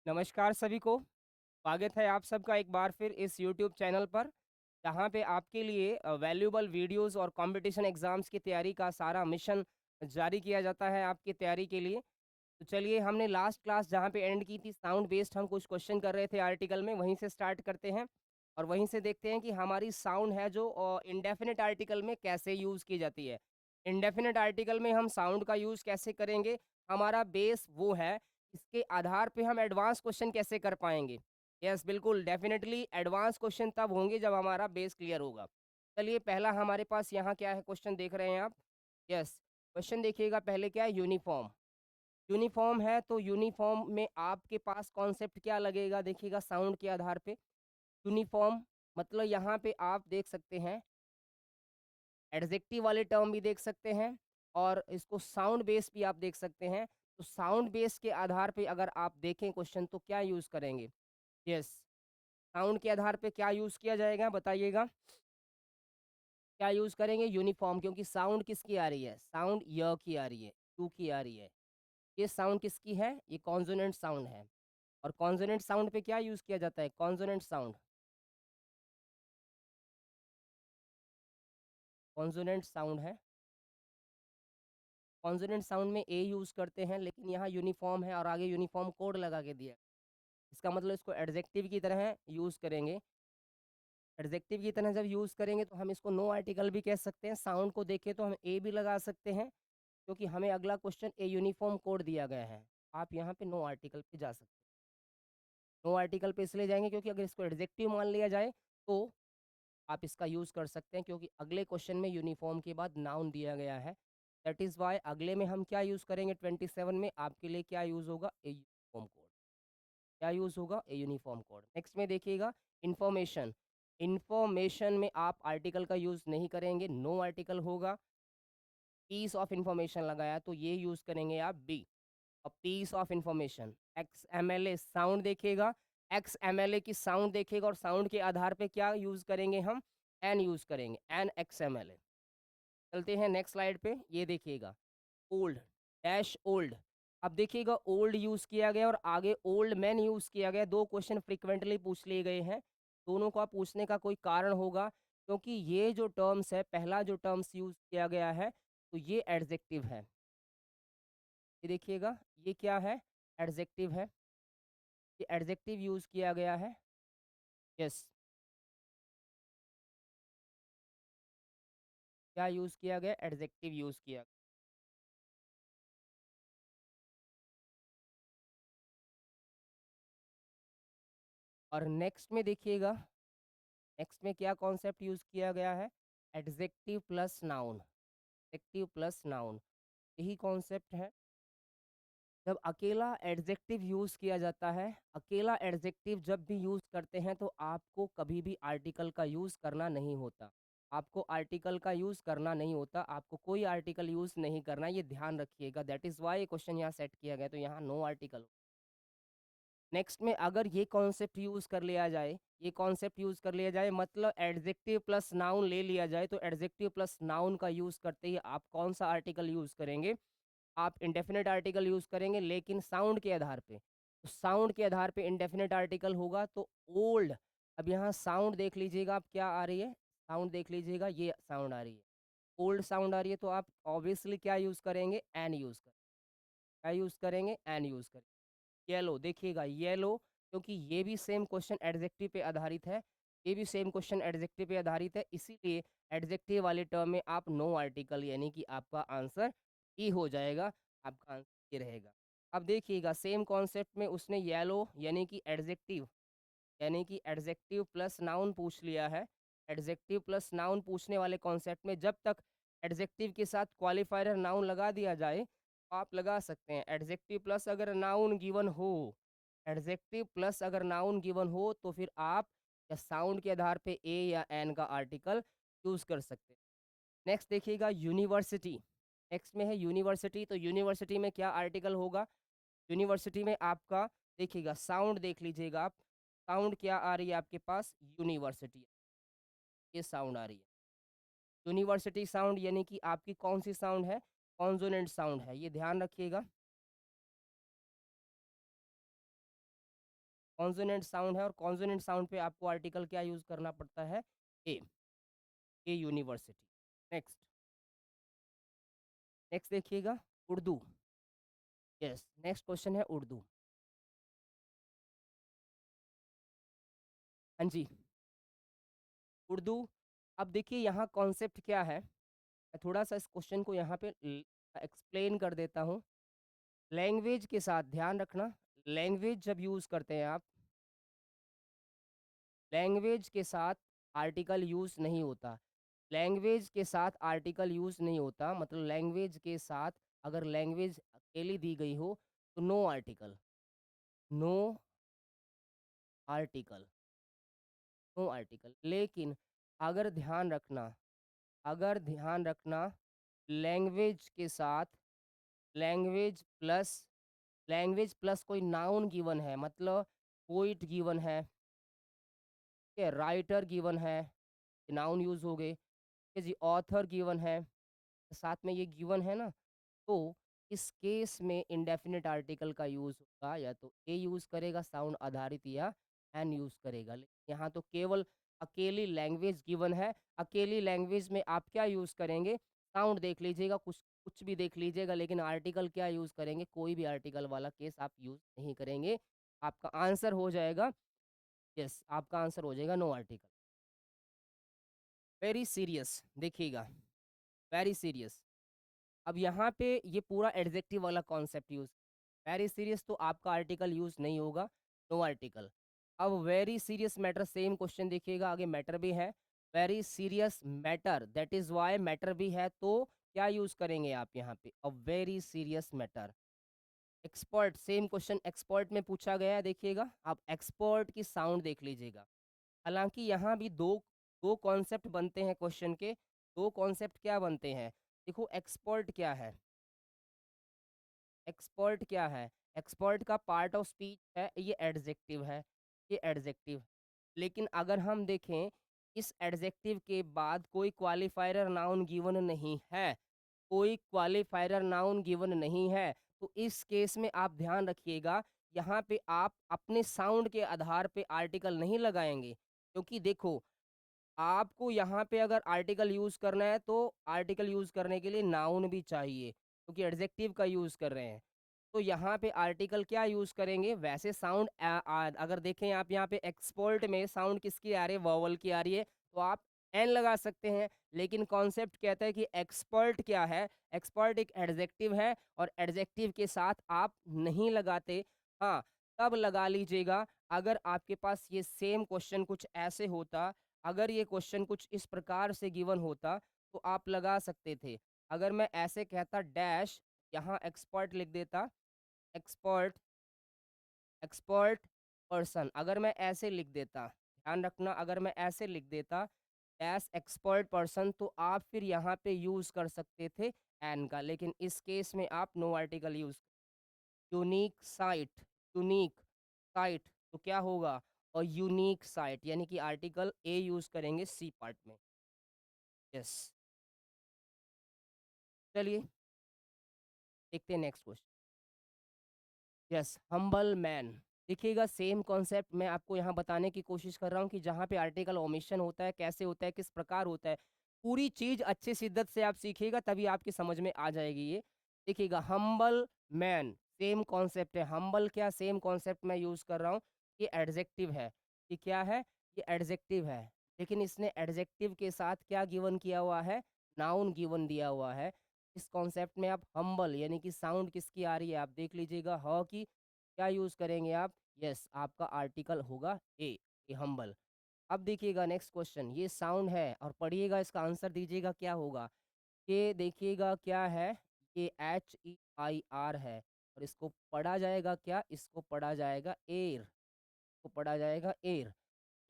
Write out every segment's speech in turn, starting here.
नमस्कार सभी को, स्वागत है आप सबका एक बार फिर इस यूट्यूब चैनल पर, जहाँ पे आपके लिए वैल्यूएबल वीडियोस और कंपटीशन एग्ज़ाम्स की तैयारी का सारा मिशन जारी किया जाता है आपकी तैयारी के लिए। तो चलिए हमने लास्ट क्लास जहाँ पे एंड की थी साउंड बेस्ड हम कुछ क्वेश्चन कर रहे थे आर्टिकल में, वहीं से स्टार्ट करते हैं और वहीं से देखते हैं कि हमारी साउंड है जो इंडेफिनिट आर्टिकल में कैसे यूज़ की जाती है। इंडेफिनिट आर्टिकल में हम साउंड का यूज़ कैसे करेंगे, हमारा बेस वो है, इसके आधार पे हम एडवांस क्वेश्चन कैसे कर पाएँगे। यस बिल्कुल, डेफिनिटली एडवांस क्वेश्चन तब होंगे जब हमारा बेस क्लियर होगा। चलिए पहला हमारे पास यहाँ क्या है, क्वेश्चन देख रहे हैं आप? यस, क्वेश्चन देखिएगा पहले क्या है, यूनिफ़ॉर्म। यूनिफ़ॉर्म है तो यूनिफ़ॉर्म में आपके पास कॉन्सेप्ट क्या लगेगा, देखिएगा साउंड के आधार पे। यूनिफ़ॉर्म मतलब यहाँ पे आप देख सकते हैं एडजेक्टिव वाले टर्म भी देख सकते हैं और इसको साउंड बेस भी आप देख सकते हैं। तो साउंड बेस के आधार पे अगर आप देखें क्वेश्चन तो क्या यूज़ करेंगे? यस, साउंड के आधार पे क्या यूज़ किया जाएगा बताइएगा? क्या यूज़ करेंगे? यूनिफ़ॉर्म, क्योंकि साउंड किसकी आ रही है? साउंड य की आ रही है, यू की आ रही है। ये साउंड किसकी है? ये कॉन्सोनेंट साउंड है। और कॉन्सोनेंट साउंड पे क्या यूज़ किया जाता है? Consonant sound. कॉन्सोनेंट साउंड है। कॉन्सोनेंट साउंड में ए यूज़ करते हैं, लेकिन यहाँ यूनिफ़ॉर्म है और आगे यूनिफ़ॉर्म कोड लगा के दिया है। इसका मतलब इसको एडजेक्टिव की तरह यूज़ करेंगे। एडजेक्टिव की तरह जब यूज़ करेंगे तो हम इसको नो आर्टिकल भी कह सकते हैं। साउंड को देखें तो हम ए भी लगा सकते हैं, क्योंकि हमें अगला क्वेश्चन ए यूनिफ़ॉर्म कोड दिया गया है। आप यहाँ पे नो आर्टिकल पे जा सकते हैं। नो आर्टिकल पे इसलिए जाएँगे क्योंकि अगर इसको एडजेक्टिव मान लिया जाए तो आप इसका यूज़ कर सकते हैं, क्योंकि अगले क्वेश्चन में यूनिफ़ॉर्म के बाद नाउन दिया गया है। दैट इज़ व्हाई अगले में हम क्या यूज़ करेंगे, 27 में आपके लिए क्या यूज़ होगा? ए यूनिफ़ॉर्म कोड। क्या यूज़ होगा? ए यूनिफ़ॉर्म कोड। नेक्स्ट में देखिएगा इन्फॉर्मेशन। इन्फॉर्मेशन में आप आर्टिकल का यूज़ नहीं करेंगे, नो आर्टिकल होगा। पीस ऑफ इन्फॉर्मेशन लगाया तो ये यूज़ करेंगे आप बी। Piece of information. एक्सएमएलए साउंड देखिएगा, एक्सएमएलए की साउंड देखिएगा और साउंड के आधार पे क्या यूज़ करेंगे हम? एन यूज़ करेंगे, एन एक्सएमएलए। चलते हैं नेक्स्ट स्लाइड पे, ये देखिएगा ओल्ड, डैश ओल्ड। अब देखिएगा ओल्ड यूज़ किया गया और आगे ओल्ड मैन यूज़ किया गया। दो क्वेश्चन फ्रीक्वेंटली पूछ लिए गए हैं, दोनों का पूछने का कोई कारण होगा, क्योंकि ये जो टर्म्स है, पहला जो टर्म्स यूज़ किया गया है तो ये एडजेक्टिव है। ये देखिएगा, ये क्या है? एडजेक्टिव है। ये एडजेक्टिव यूज़ किया गया है। यस, क्या यूज़ किया गया? एडजेक्टिव यूज़ किया। और नेक्स्ट में देखिएगा, नेक्स्ट में क्या कॉन्सेप्ट यूज़ किया गया है? Adjective plus noun. Adjective plus noun, यही कॉन्सेप्ट है। जब अकेला एडजेक्टिव यूज़ किया जाता है, अकेला एडजेक्टिव जब भी यूज़ करते हैं तो आपको कभी भी आर्टिकल का यूज़ करना नहीं होता। आपको आर्टिकल का यूज़ करना नहीं होता, आपको कोई आर्टिकल यूज़ नहीं करना, ये ध्यान रखिएगा। दैट इज़ व्हाई ये क्वेश्चन यहाँ सेट किया गया, तो यहाँ नो आर्टिकल। नेक्स्ट में अगर ये कॉन्सेप्ट यूज़ कर लिया जाए, ये कॉन्सेप्ट यूज़ कर लिया जाए मतलब एडजेक्टिव प्लस नाउन ले लिया जाए, तो एडजेक्टिव प्लस नाउन का यूज़ करते ही आप कौन सा आर्टिकल यूज़ करेंगे? आप इंडेफिनिट आर्टिकल यूज़ करेंगे, लेकिन साउंड के आधार पे। तो साउंड के आधार पे इंडेफिनिट आर्टिकल होगा तो ओल्ड। अब यहाँ साउंड देख लीजिएगा आप क्या आ रही है? साउंड देख लीजिएगा, ये साउंड आ रही है। ओल्ड साउंड आ रही है तो आप ऑब्वियसली क्या यूज़ करेंगे? एन यूज़ करेंगे। क्या यूज़ करेंगे? एन यूज़ करेंगे। येलो देखिएगा, येलो, क्योंकि ये भी सेम क्वेश्चन एडजेक्टिव पे आधारित है। ये भी सेम क्वेश्चन एडजेक्टिव पे आधारित है, इसीलिए एडजेक्टिव वाले टर्म में आप नो आर्टिकल, यानी कि आपका आंसर ई हो जाएगा। आपका आंसर ये रहेगा। अब देखिएगा सेम कॉन्सेप्ट में उसने येलो यानी कि एडजेक्टिव प्लस नाउन पूछ लिया है। एडजेक्टिव प्लस नाउन पूछने वाले कॉन्सेप्ट में जब तक एडजेक्टिव के साथ क्वालिफायर नाउन लगा दिया जाए, आप लगा सकते हैं। एडजेक्टिव प्लस अगर नाउन गिवन हो, एडजेक्टिव प्लस अगर नाउन गिवन हो तो फिर आप या साउंड के आधार पे ए या एन का आर्टिकल यूज़ कर सकते हैं। नेक्स्ट देखिएगा यूनिवर्सिटी। नेक्स्ट में है यूनिवर्सिटी, तो यूनिवर्सिटी में क्या आर्टिकल होगा? यूनिवर्सिटी में आपका देखिएगा साउंड देख लीजिएगा आप, साउंड क्या आ रही है आपके पास? यूनिवर्सिटी, ये साउंड आ रही है। यूनिवर्सिटी साउंड यानी कि आपकी कौन सी साउंड है? कॉन्सोनेंट साउंड है, ये ध्यान रखिएगा। कॉन्सोनेंट साउंड है और कॉन्सोनेंट साउंड पे आपको आर्टिकल क्या यूज़ करना पड़ता है? ए यूनिवर्सिटी। नेक्स्ट, नेक्स्ट देखिएगा उर्दू। यस, नेक्स्ट क्वेश्चन है उर्दू। हाँ जी, उर्दू। अब देखिए यहाँ कॉन्सेप्ट क्या है, मैं थोड़ा-सा इस क्वेश्चन को यहाँ पे एक्सप्लेन कर देता हूँ। लैंग्वेज के साथ ध्यान रखना, लैंग्वेज जब यूज़ करते हैं आप, लैंग्वेज के साथ आर्टिकल यूज़ नहीं होता। लैंग्वेज के साथ आर्टिकल यूज़ नहीं होता, मतलब लैंग्वेज के साथ अगर लैंग्वेज अकेली दी गई हो, तो no article, no article, no article. लेकिन अगर ध्यान रखना, अगर ध्यान रखना, लैंग्वेज के साथ लैंग्वेज प्लस लैंग्वेज प्लस कोई नाउन गिवन है, मतलब पोइट गिवन है, ठीक है, राइटर गिवन है, नाउन यूज़ हो गए, ठीक है जी, ऑथर गिवन है, साथ में ये गिवन है ना, तो इस केस में इंडेफिनिट आर्टिकल का यूज़ होगा, या तो ए यूज़ करेगा साउंड आधारित, या एन यूज़ करेगा। लेकिन यहाँ तो केवल अकेली लैंग्वेज गिवन है, अकेली लैंग्वेज में आप क्या यूज़ करेंगे? साउंड देख लीजिएगा, कुछ कुछ भी देख लीजिएगा, लेकिन आर्टिकल क्या यूज़ करेंगे? कोई भी आर्टिकल वाला केस आप यूज़ नहीं करेंगे। आपका आंसर हो जाएगा, यस, आपका आंसर हो जाएगा नो आर्टिकल। वेरी सीरियस देखिएगा, वेरी सीरियस। अब यहाँ पे ये पूरा एडजेक्टिव वाला कॉन्सेप्ट यूज़, वेरी सीरियस तो आपका आर्टिकल यूज़ नहीं होगा, नो आर्टिकल। अब very serious matter, same question देखिएगा, आगे मैटर भी है, very serious matter, that is why matter भी है, तो क्या यूज़ करेंगे आप यहाँ पे? A very serious matter. Expert, same question expert में पूछा गया है, देखिएगा आप एक्सपर्ट की साउंड देख लीजिएगा। हालांकि यहाँ भी दो दो कॉन्सेप्ट बनते हैं क्वेश्चन के, दो कॉन्सेप्ट क्या बनते हैं? देखो एक्सपर्ट क्या है, एक्सपर्ट क्या है? एक्सपर्ट का पार्ट ऑफ स्पीच है, ये एडजेक्टिव है, ये एडजेक्टिव। लेकिन अगर हम देखें, इस एडजेक्टिव के बाद कोई क्वालिफायर नाउन गिवन नहीं है, कोई क्वालिफायर नाउन गिवन नहीं है, तो इस केस में आप ध्यान रखिएगा, यहाँ पे आप अपने साउंड के आधार पे आर्टिकल नहीं लगाएंगे, क्योंकि देखो आपको यहाँ पे अगर आर्टिकल यूज़ करना है, तो आर्टिकल यूज़ करने के लिए नाउन भी चाहिए, क्योंकि एडजेक्टिव का यूज़ कर रहे हैं। तो यहाँ पे आर्टिकल क्या यूज़ करेंगे? वैसे साउंड अगर देखें आप यहाँ पे एक्सपर्ट में साउंड किसकी आ रही है? वॉवल की आ रही है, तो आप एन लगा सकते हैं। लेकिन कॉन्सेप्ट कहता है कि एक्सपर्ट क्या है? एक्सपर्ट एक एडजेक्टिव है, और एडजेक्टिव के साथ आप नहीं लगाते। हाँ, तब लगा लीजिएगा अगर आपके पास ये सेम क्वेश्चन कुछ ऐसे होता, अगर ये क्वेश्चन कुछ इस प्रकार से गिवन होता, तो आप लगा सकते थे। अगर मैं ऐसे कहता डैश, यहाँ एक्सपर्ट लिख देता, एक्सपर्ट, एक्सपर्ट पर्सन, अगर मैं ऐसे लिख देता, ध्यान रखना, अगर मैं ऐसे लिख देता डैश एक्सपर्ट पर्सन, तो आप फिर यहाँ पे यूज़ कर सकते थे एन का, लेकिन इस केस में आप no article use. Unique site, unique site, तो क्या होगा? और यूनिक साइट, यानी कि आर्टिकल ए यूज़ करेंगे सी पार्ट में। यस, चलिए देखते हैं next question. Yes, humble man. देखिएगा सेम कॉन्सेप्ट मैं आपको यहाँ बताने की कोशिश कर रहा हूँ कि जहाँ पे आर्टिकल ओमिशन होता है, कैसे होता है, किस प्रकार होता है, पूरी चीज़ अच्छी शिद्दत से आप सीखिएगा, तभी आपकी समझ में आ जाएगी ये। देखिएगा हम्बल मैन, सेम कॉन्सेप्ट है, हम्बल क्या, सेम कॉन्सेप्ट मैं यूज़ कर रहा हूँ, ये एडजेक्टिव है। ये क्या है? ये एडजेक्टिव है, लेकिन इसने एडजेक्टिव के साथ क्या गिवन किया हुआ है? नाउन गिवन दिया हुआ है। इस कॉन्सेप्ट में आप हम्बल, यानी कि साउंड किसकी आ रही है आप देख लीजिएगा, ह की क्या यूज़ करेंगे आप? यस, आपका आर्टिकल होगा ए, ये हम्बल। अब देखिएगा नेक्स्ट क्वेश्चन, ये साउंड है और पढ़िएगा, इसका आंसर दीजिएगा क्या होगा। ये देखिएगा क्या है, ये HEIR है, और इसको पढ़ा जाएगा क्या? इसको पढ़ा जाएगा एयर, को पढ़ा जाएगा एयर।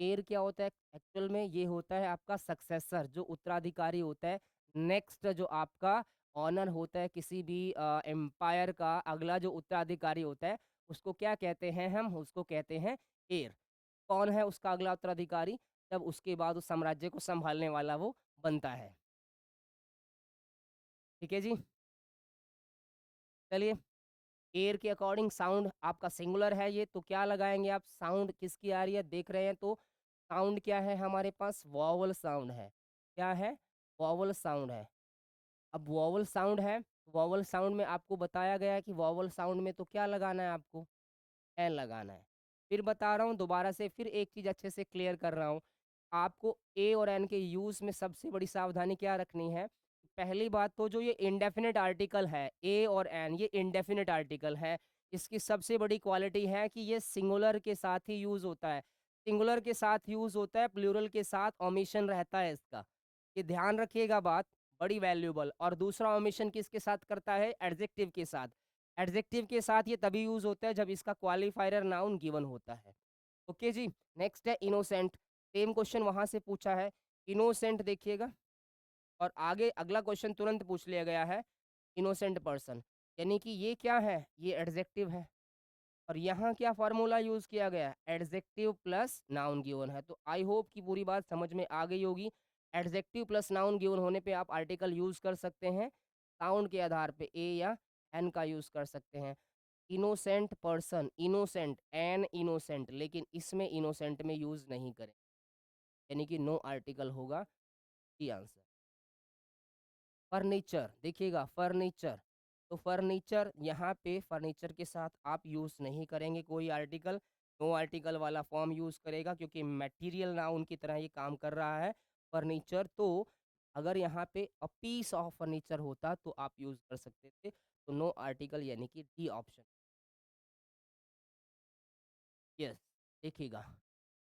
एयर क्या होता है एक्चुअल में? ये होता है आपका सक्सेसर, जो उत्तराधिकारी होता है। नेक्स्ट जो आपका ऑनर होता है किसी भी एम्पायर का, अगला जो उत्तराधिकारी होता है, उसको क्या कहते हैं? हम उसको कहते हैं एयर। कौन है उसका अगला उत्तराधिकारी? जब उसके बाद उस साम्राज्य को संभालने वाला वो बनता है। ठीक है जी, चलिए एयर के अकॉर्डिंग साउंड आपका सिंगुलर है ये, तो क्या लगाएंगे आप? साउंड किसकी आ रही है देख रहे हैं, तो साउंड क्या है हमारे पास? वॉवल साउंड है। क्या है? वॉवल साउंड है। अब वॉवल साउंड है, वॉवल साउंड में आपको बताया गया है कि वॉवल साउंड में तो क्या लगाना है आपको? एन लगाना है। फिर बता रहा हूँ दोबारा से, फिर एक चीज़ अच्छे से क्लियर कर रहा हूँ। आपको ए और एन के यूज़ में सबसे बड़ी सावधानी क्या रखनी है? पहली बात तो जो ये इंडेफिनिट आर्टिकल है, ए और एन, ये इंडेफिनिट आर्टिकल है। इसकी सबसे बड़ी क्वालिटी है कि ये सिंगुलर के साथ ही यूज़ होता है। सिंगुलर के साथ यूज़ होता है, प्लूरल के साथ ओमिशन रहता है इसका। ये ध्यान रखिएगा बात, बड़ी वैल्यूएबल। और दूसरा ओमिशन किसके साथ करता है? एडजेक्टिव के साथ। एडजेक्टिव के साथ ये तभी यूज़ होता है जब इसका क्वालिफायर नाउन गिवन होता है। ओके जी। नेक्स्ट है इनोसेंट। सेम क्वेश्चन वहाँ से पूछा है। इनोसेंट देखिएगा, और आगे अगला क्वेश्चन तुरंत पूछ लिया गया है, इनोसेंट पर्सन, यानी कि ये क्या है? ये एडजेक्टिव है। और यहाँ क्या फार्मूला यूज़ किया गया है? एडजेक्टिव प्लस नाउन गिवन है। तो आई होप कि पूरी बात समझ में आ गई होगी। एडजेक्टिव प्लस नाउन गिवन होने पे आप आर्टिकल यूज़ कर सकते हैं। साउंड के आधार पे ए या एन का यूज़ कर सकते हैं। Innocent person, innocent, an innocent, लेकिन इसमें इनोसेंट में यूज़ नहीं करें, यानी कि नो आर्टिकल होगा। ई आंसर। फर्नीचर देखिएगा, फर्नीचर, तो फर्नीचर यहाँ पे फर्नीचर के साथ आप यूज़ नहीं करेंगे कोई आर्टिकल। नो आर्टिकल वाला फॉर्म यूज़ करेगा, क्योंकि मटेरियल नाउन की तरह ये काम कर रहा है फर्नीचर। तो अगर यहाँ पे अ पीस ऑफ फर्नीचर होता तो आप यूज़ कर सकते थे। तो नो आर्टिकल, यानी कि डी ऑप्शन। यस। देखिएगा,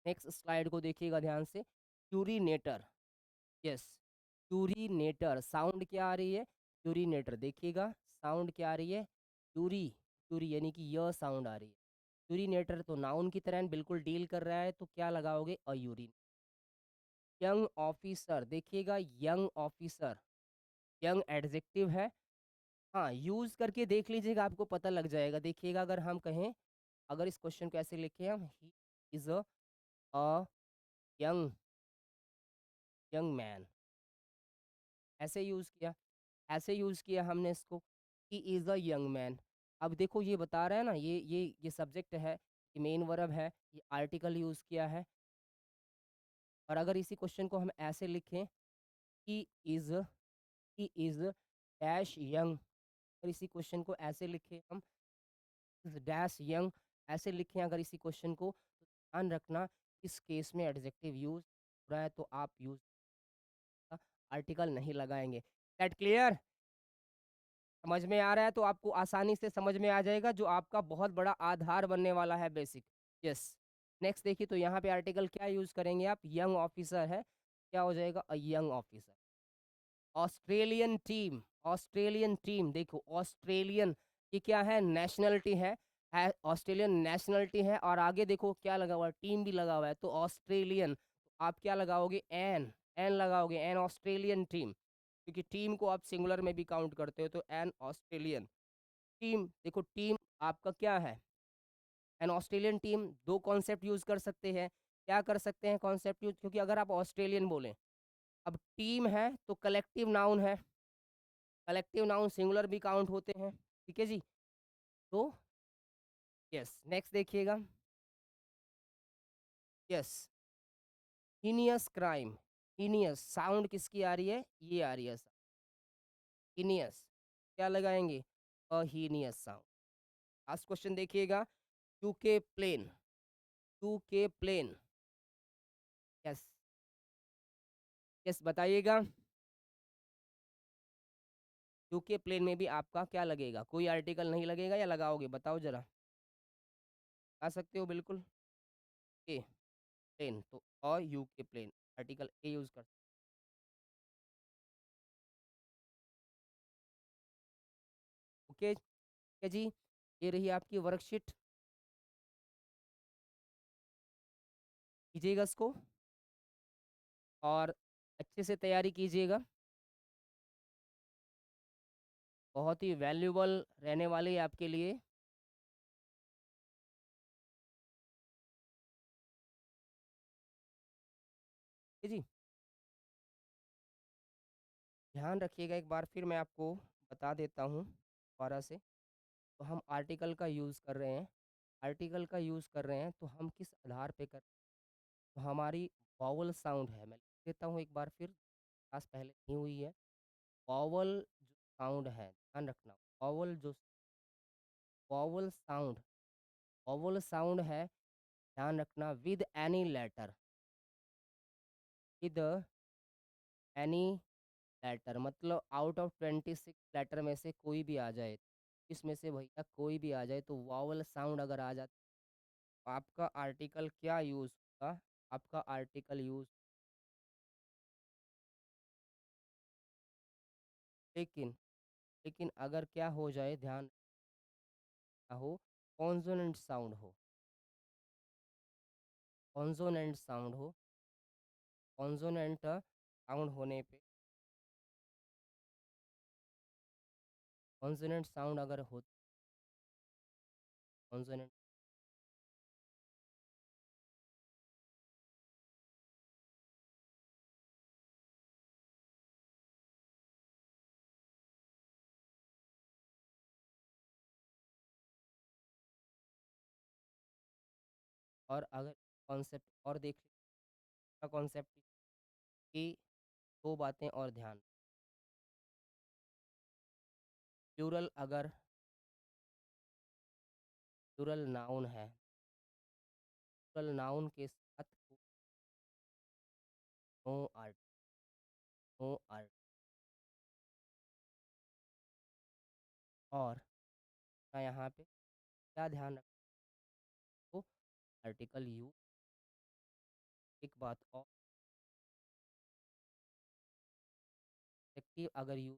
नेक्स्ट स्लाइड को देखिएगा ध्यान से। यूरिनेटर। यस, यूरिनेटर, साउंड क्या आ रही है? यूरिनेटर, देखिएगा साउंड क्या आ रही है? यूरी, यूरी यानी कि य साउंड आ रही है। यूरिनेटर तो नाउन की तरह बिल्कुल डील कर रहा है, तो क्या लगाओगे? अ यूरिन। यंग ऑफिसर, देखिएगा यंग ऑफिसर, यंग एडजेक्टिव है। हाँ, यूज करके देख लीजिएगा, आपको पता लग जाएगा। देखिएगा, अगर हम कहें, अगर इस क्वेश्चन को ऐसे लिखे हम, he is a young, young man, ऐसे यूज किया, ऐसे यूज किया हमने इसको, he is a young man. अब देखो ये बता रहा है ना, ये सब्जेक्ट है, ये मेन वर्ब है, ये आर्टिकल यूज किया है। और अगर इसी क्वेश्चन को हम ऐसे लिखें, he is, he is dash young, और इसी क्वेश्चन को ऐसे लिखें हम, इज डैश यंग, ऐसे लिखें अगर इसी क्वेश्चन को, तो ध्यान रखना इस केस में एडजेक्टिव यूज हो रहा है, तो आप यूज आर्टिकल नहीं लगाएंगे। That clear? समझ में आ रहा है तो आपको आसानी से समझ में आ जाएगा, जो आपका बहुत बड़ा आधार बनने वाला है, बेसिक। यस। नेक्स्ट देखिए, तो यहाँ पे आर्टिकल क्या यूज करेंगे आप? यंग ऑफिसर है, क्या हो जाएगा? A young officer. Australian team, Australian team, देखो ऑस्ट्रेलियन, ये क्या है? नेशनलिटी है, ऑस्ट्रेलियन नेशनलिटी है। और आगे देखो क्या लगा हुआ है? टीम भी लगा हुआ है, तो ऑस्ट्रेलियन, तो आप क्या लगाओगे? एन, एन लगाओगे, एन ऑस्ट्रेलियन टीम, क्योंकि टीम को आप सिंगुलर में भी काउंट करते हो, तो एन ऑस्ट्रेलियन टीम। देखो टीम आपका क्या है? An Australian team. दो कॉन्सेप्ट यूज कर सकते हैं। क्या कर सकते हैं कॉन्सेप्ट यूज? क्योंकि अगर आप ऑस्ट्रेलियन बोलें, अब टीम है तो कलेक्टिव नाउन है, कलेक्टिव नाउन सिंगुलर भी काउंट होते हैं, ठीक है जी। तो यस, नेक्स्ट देखिएगा। Yes, heinous crime, heinous, sound किसकी आ रही है? ये आ रही है हीनियस, क्या लगाएंगे? A heinous sound. Last question देखिएगा, UK plane, UK plane. Yes, yes बताइएगा। यूके प्लेन में भी आपका क्या लगेगा? कोई आर्टिकल नहीं लगेगा, या लगाओगे? बताओ जरा। आ सकते हो बिल्कुल। ए प्लेन, तो और UK plane, article a use कर। ओके, ठीक है जी। ये रही आपकी वर्कशीट, कीजिएगा इसको, और अच्छे से तैयारी कीजिएगा। बहुत ही वैल्यूबल रहने वाली है आपके लिए। ठीक है जी। ध्यान रखिएगा, एक बार फिर मैं आपको बता देता हूँ दोबारा से। तो हम आर्टिकल का यूज़ कर रहे हैं। आर्टिकल का यूज़ कर रहे हैं तो हम किस आधार पे कर, तो हमारी वॉवल साउंड है, मैं लिख देता हूँ एक बार फिर, क्लास पहले नहीं हुई है। वॉवल जो साउंड है, ध्यान रखना, वॉवल जो वॉवल साउंड, वॉवल साउंड है, ध्यान रखना, with any letter, with any letter मतलब आउट ऑफ 26 लेटर में से कोई भी आ जाए, इसमें से भैया कोई भी आ जाए तो वावल साउंड अगर आ जाए तो आपका आर्टिकल क्या यूज़ होगा, आपका आर्टिकल यूज़, लेकिन लेकिन अगर क्या हो जाए, ध्यान रखना हो, कॉन्सोनेंट साउंड हो, कॉन्सोनेंट साउंड हो, कॉन्सोनेंट साउंड होने पे, कॉन्सोनेंट साउंड अगर हो, कॉन्सोनेंट, और अगर कॉन्सेप्ट और देख का कॉन्सेप्ट की दो बातें और ध्यान, प्लूरल अगर प्लूरल नाउन है, प्लूरल नाउन के साथ नो आर्ट, नो आर्ट, और यहाँ पे क्या ध्यान रखो, आर्टिकल यू, एक बात और, कि अगर यू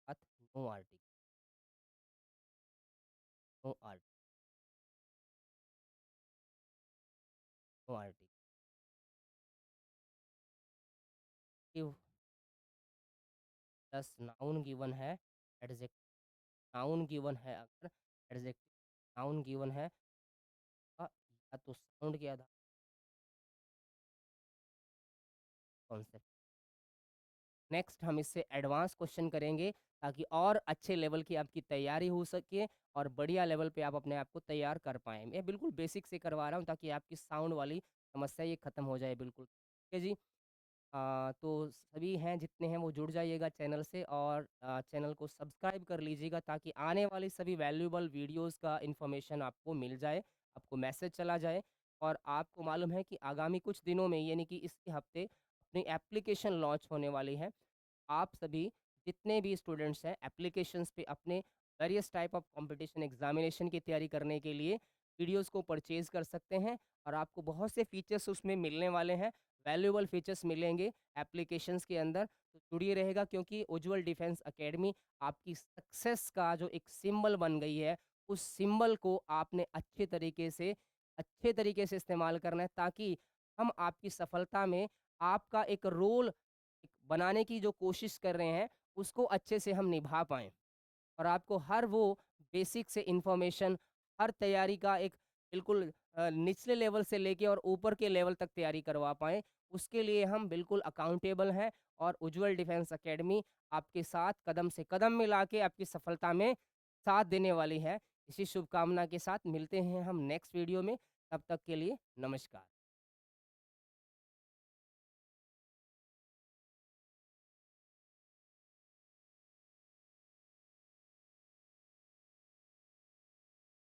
साथ no article, no art, no article plus noun given है, एडजेक्ट नाउन गिवन है, अगर एडजेक्टिव नाउन गिवन है या तो साउंड के आधार कॉन्सेप्ट। नेक्स्ट हम इससे एडवांस क्वेश्चन करेंगे ताकि और अच्छे लेवल की आपकी तैयारी हो सके और बढ़िया लेवल पे आप अपने आप को तैयार कर पाएँ। मैं बिल्कुल बेसिक से करवा रहा हूँ ताकि आपकी साउंड वाली समस्या ये खत्म हो जाए बिल्कुल। ठीक है जी। तो सभी हैं जितने हैं वो जुड़ जाइएगा चैनल से और चैनल को सब्सक्राइब कर लीजिएगा ताकि आने वाली सभी वैल्यूएबल वीडियोस का इन्फॉर्मेशन आपको मिल जाए, आपको मैसेज चला जाए। और आपको मालूम है कि आगामी कुछ दिनों में यानी कि इसी हफ्ते अपनी एप्लीकेशन लॉन्च होने वाली है। आप सभी जितने भी स्टूडेंट्स हैं एप्लीकेशंस पे अपने various type of competition examination की तैयारी करने के लिए वीडियोस को परचेज कर सकते हैं और आपको बहुत से फीचर्स उसमें मिलने वाले हैं, वैल्यूएबल फीचर्स मिलेंगे एप्लीकेशंस के अंदर। तो जुड़िए रहेगा क्योंकि उज्जवल डिफेंस एकेडमी आपकी सक्सेस का जो एक सिंबल बन गई है, उस सिंबल को आपने अच्छे तरीके से इस्तेमाल करना है ताकि हम आपकी सफलता में आपका एक रोल बनाने की जो कोशिश कर रहे हैं, उसको अच्छे से हम निभा पाएँ और आपको हर वो बेसिक से इन्फॉर्मेशन, हर तैयारी का एक बिल्कुल निचले लेवल से लेके और ऊपर के लेवल तक तैयारी करवा पाएँ। उसके लिए हम बिल्कुल अकाउंटेबल हैं और उज्ज्वल डिफेंस एकेडमी आपके साथ कदम से कदम मिला के आपकी सफलता में साथ देने वाली है। इसी शुभकामना के साथ मिलते हैं हम नेक्स्ट वीडियो में। तब तक के लिए नमस्कार।